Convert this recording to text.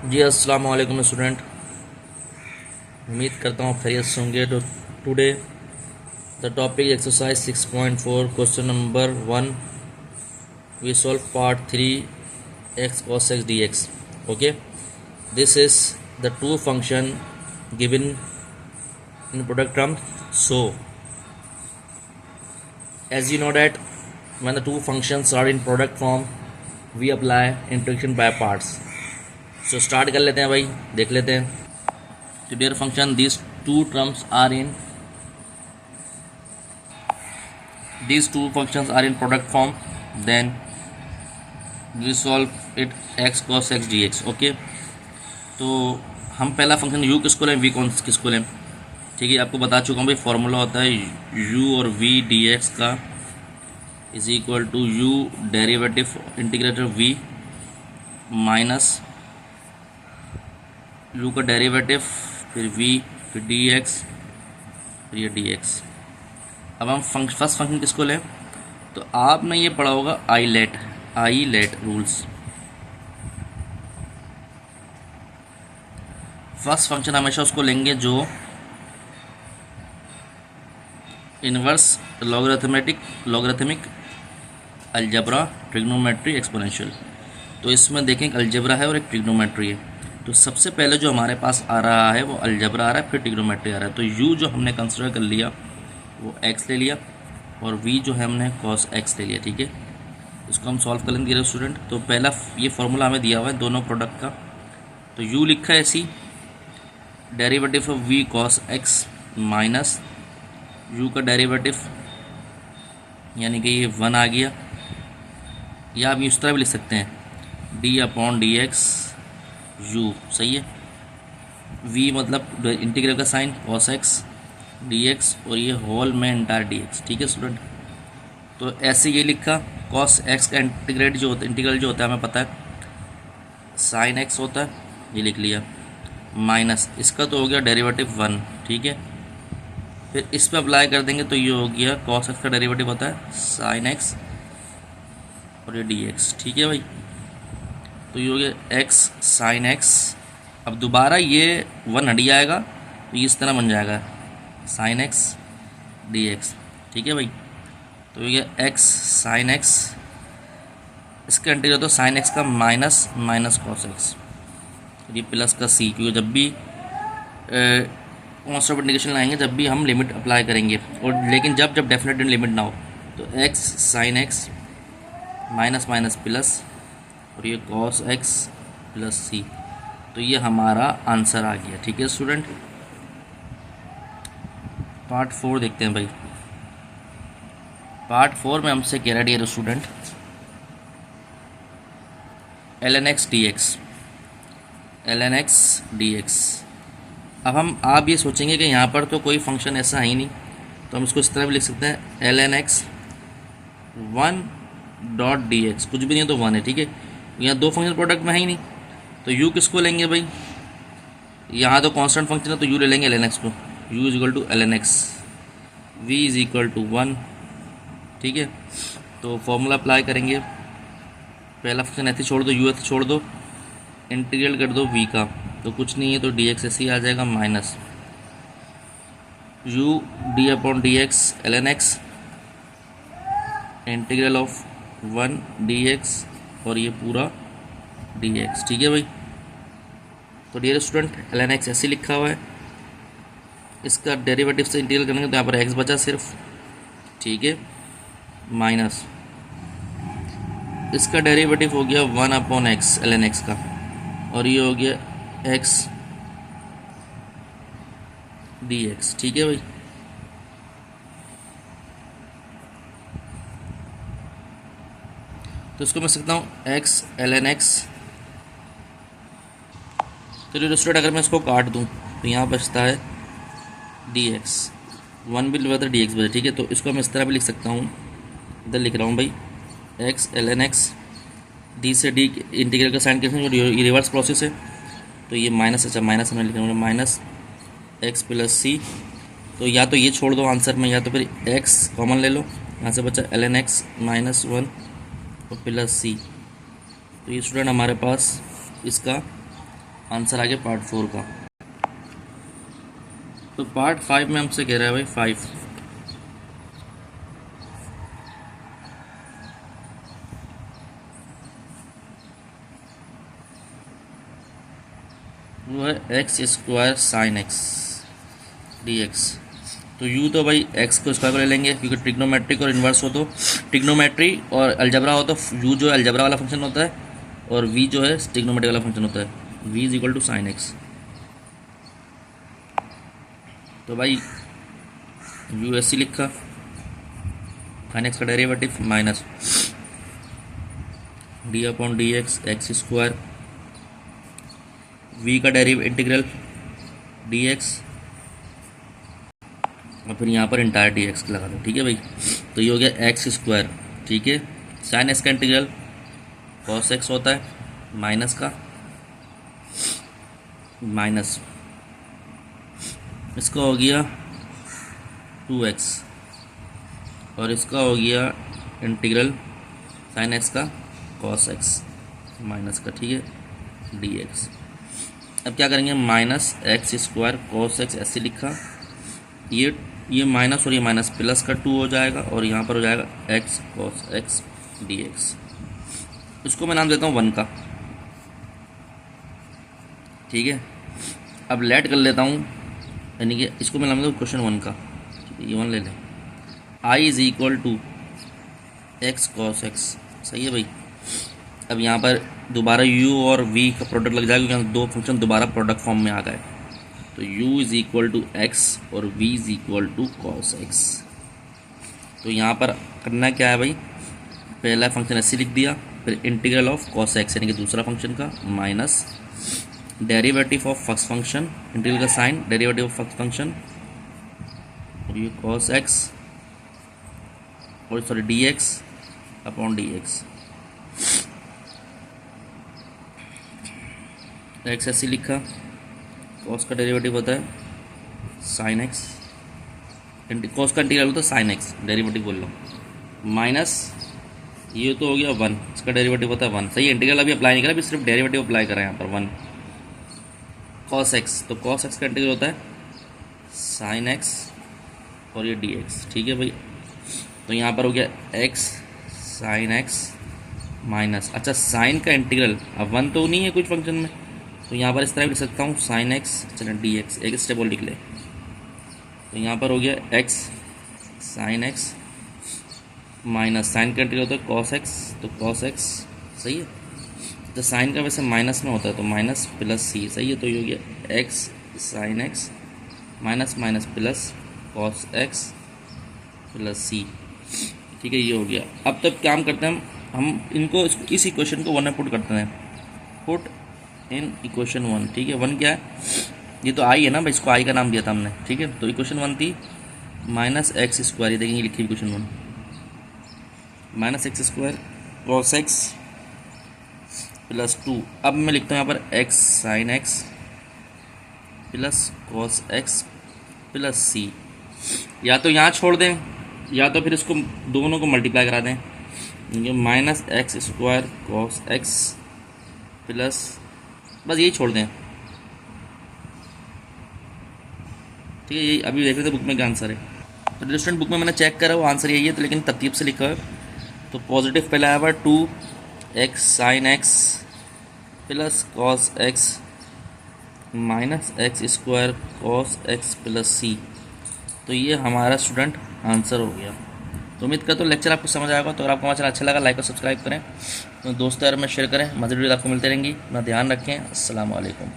जी अस्सलाम वालेकुम स्टूडेंट। उम्मीद करता हूँ खैरियत से होंगे। तो today the topic exercise 6.4 question number 1 we solve part 3 x cos x dx. Okay, this is the two function given in product term. So as you know that when the two functions are in product form we apply integration by parts. So start कर लेते हैं भाई, देख लेते हैं। So dear function, these two terms are in these two functions are in product form, then we solve it x cos x dx. Okay, तो हम पहला फंक्शन u किसको लें, v कौन किसको लें। ठीक है, आपको बता चुका हूँ भाई, फॉर्मूला होता है u और v dx का is equal to u derivative integrator v minus u का डेरिवेटिव फिर v फिर dx फिर ये dx। अब हम फर्स्ट फंक्शन किसको लें, तो आपने ये पढ़ा होगा आईलेट रूल्स। फर्स्ट फंक्शन हमेशा उसको लेंगे जो inverse logarithmic algebra trigonometry exponential. तो इसमें देखें एक अलजेब्रा है और एक ट्रिग्नोमेट्री है। तो सबसे पहले जो हमारे पास आ रहा है वो अलजेब्रा आ रहा है, फिर ट्रिग्नोमेट्री आ रहा है। तो u जो हमने कंसिडर कर लिया वो x ले लिया और v जो है हमने cos x ले लिया। ठीक है, इसको हम सॉल्व कर लेंगे डियर स्टूडेंट। तो पहला ये फॉर्मूला हमें दिया हुआ है दोनों प्रोडक्ट का। तो u लिखा है ऐसी derivative of v cos x minus u का डेरिवेटिव यानी कि ये 1 आ गया, या आप इस तरह भी लिख सकते हैं d/dx u। सही है, v मतलब इंटीग्रल का साइन cos x dx और ये होल में एंटायर dx। ठीक है स्टूडेंट, तो ऐसे ये लिखा। cos x का इंटीग्रल जो होता है हमें पता है sin x होता है, ये लिख लिया, माइनस इसका तो हो गया डेरिवेटिव 1। ठीक है, फिर इस पर अप्लाई कर देंगे तो ये हो गया cos x का डेरिवेटिव होता है sin x और ये dx। ठीक है भाई, तो ये हो गया x sin x। अब दोबारा ये 1 हट जाएगा तो ये इस तरह बन जाएगा sin x dx। ठीक है भाई, तो ये गया x sin x, इसका इंटीग्रल तो sin x का माइनस cos x, ये प्लस का c, क्योंकि जब भी कॉन्स्टेंट इंटीग्रेशन लाएंगे जब भी हम लिमिट अप्लाई करेंगे, और लेकिन जब डेफिनेट लिमिट ना हो तो x sin x minus plus और ये cos x प्लस c। तो ये हमारा आंसर आ गया। ठीक है स्टूडेंट, पार्ट 4 देखते हैं भाई। पार्ट 4 में हमसे कह रहा है dear student ln x dx। अब आप ये सोचेंगे कि यहाँ पर तो कोई फंक्शन ऐसा है ही नहीं, तो हम इसको इस तरह भी लिख सकते हैं ln x 1 डॉट dx, कुछ भी नहीं है तो 1 है। ठीक है, यहाँ दो फंक्शन प्रोडक्ट में है ही नहीं, तो u किसको लेंगे भाई, यहाँ तो कांस्टेंट फंक्शन है तो u ले लेंगे ln x को, u is equal to ln x, v is equal to 1। ठीक है, तो फॉर्मूला अप्लाई करेंगे, पहला फंक्शन ऐसे छोड़ दो, u ऐसे छोड़ दो, इंटीग्रल कर दो v का, तो कुछ नहीं है तो dx ऐसे ही आ जाएगा, minus u d/dx ln x integral of 1 dx और ये पूरा dx। ठीक है भाई, तो डियर स्टूडेंट ln x ऐसे लिखा हुआ है, इसका डेरिवेटिव से इंटीग्रल करेंगे तो यहाँ पर x बचा सिर्फ। ठीक है, माइनस इसका डेरिवेटिव हो गया 1/x ln x का, और ये हो गया x dx। ठीक है भाई, तो इसको मैं सकता हूँ x ln x। तो जो स्टूडेंट अगर मैं इसको काट दूँ तो यहाँ बचता है dx, 1 भी बचा dx बचा। ठीक है, तो इसको मैं इस तरह भी लिख सकता हूँ, इधर लिख रहा हूँ भाई x ln x, d से d इंटीग्रल का साइन कैंसिल, ये रिवर्स प्रोसेस है, तो ये माइनस, अच्छा माइनस हमें लिखना है माइनस x प्लस c। तो या तो ये छोड़ दो आंसर में, या तो फिर x कॉमन ले लो, यहाँ से बचा ln x माइनस 1 और प्लस c। तो ये स्टूडेंट हमारे पास इसका आंसर आ गया पार्ट 4 का। तो पार्ट 5 में हमसे कह रहा है भाई 5 वो है x square sine x D x. तो यू तो भाई एक्स को स्क्वायर को ले लेंगे, क्योंकि ट्रिग्नोमेट्रिक और इन्वर्स हो तो ट्रिग्नोमेट्री और अलजबरा हो तो यू जो है अलजबरा वाला फंक्शन होता है और वी जो है ट्रिग्नोमेट्री वाला फंक्शन होता है। V is equal to sine x. तो भाई यू एस सी लिखा, साइन एक्स का derivative minus d upon D x x square, v का डेरिवेटिव इंटीग्रल डी एक्स और फिर यहाँ पर इंटायर डी एक्स लगा दो। ठीक है भाई, तो ये हो गया एक्स स्क्वायर। ठीक है, साइन एक्स का इंटीग्रल कॉस एक्स होता है माइनस का माइनस इसका हो गया 2x और इसका हो गया इंटीग्रल साइन एक्स का कॉस एक्स माइनस का। ठीक है, डी एक्स। अब क्या करेंगे, minus X square cos x ऐसे लिखा, ये माइनस और ये माइनस प्लस का 2 हो जाएगा और यहाँ पर हो जाएगा x cos x D x. इसको मैं नाम देता हूँ 1 का। ठीक है, अब लेट कर लेता हूँ, यानी कि इसको मैं नाम देता हूँ क्वेश्चन 1 का। ये 1 ले लें। I is equal to X cos x. सही है भाई। अब यहाँ पर दोबारा u और v का प्रोडक्ट लग जाएगा, क्योंकि दो फंक्शन दोबारा प्रोडक्ट फॉर्म में आ गए। तो u is equal to x और v is equal to cos x. तो यहाँ पर करना क्या है भाई, पहला फंक्शन ऐसे लिख दिया, फिर इंटीग्रल ऑफ कॉस एक्स यानी कि दूसरा फंक्शन का minus derivative of first function, integral का sine derivative of first function और ये कॉस एक्स और sorry D X upon D x. X ऐसे लिखा, कॉस का डेरिवेटिव होता है साइन एक्स, कॉस का इंटीग्रल होता है साइन एक्स, डेरिवेटिव बोल लो, माइनस ये तो हो गया 1, इसका डेरिवेटिव होता है 1। सही है, इंटीग्रल अभी अप्लाई नहीं करा, अभी सिर्फ डेरिवेटिव अप्लाई करा यहाँ पर 1 कॉस एक्स। तो कॉस एक्स का इंटीग्रल होता है साइन एक्स और ये डी एक्स। ठीक है भाई, तो यहाँ पर हो गया एक्स साइन एक्स माइनस, अच्छा साइन का इंटीग्रल, अब 1 तो नहीं है कुछ फंक्शन में, तो यहाँ पर इस तरह लिख सकता हूँ साइन एक्स, चलो डी एक्स, एक स्टेप और लिख ले। तो यहाँ पर हो गया x sine x minus sine का इंटीग्रल होता है कॉस एक्स, तो कॉस एक्स। सही है, तो साइन का वैसे माइनस में होता है तो माइनस प्लस सी। सही है, तो ये हो गया x sine x minus minus plus cos X plus C. ठीक है, ये हो गया। अब तब काम करते हैं हम इनको, इस इक्वेशन को 1 में पुट करते हैं, पुट इन इक्वेशन 1। ठीक है, 1 क्या है, ये तो आई है ना भाई, इसको आई का नाम दिया था हमने। ठीक है, तो इक्वेशन 1 थी माइनस एक्स स्क्वायर, ये देखेंगे लिखी equation 1 minus X square cos X plus 2। अब मैं लिखता हूँ यहाँ पर X sine X plus cos X plus C. या तो यहाँ छोड़ दें या तो फिर इसको दोनों को मल्टीप्लाई करा दें, minus X square cos X plus, बस यही छोड़ दें। ठीक है, यही अभी देख रहे थे बुक में क्या आंसर है, तो स्टूडेंट बुक में मैंने चेक करा वो आंसर यही है, तो लेकिन तरतीब से लिखा है। तो पॉजिटिव पहले आया हुआ 2 X sine X plus cos X minus X square cos X plus C. तो ये हमारा स्टूडेंट आंसर हो गया। तो उम्मीद करता हूँ लेक्चर आपको समझ आएगा। तो अगर आपको हमारा चैनल अच्छा लगा लाइक और सब्सक्राइब करें, तो दोस्तों यार में शेयर करें, मज़ेदार वीडियो आपको मिलते रहेंगी। अपना ध्यान रखें। अस्सलाम वालेकुम।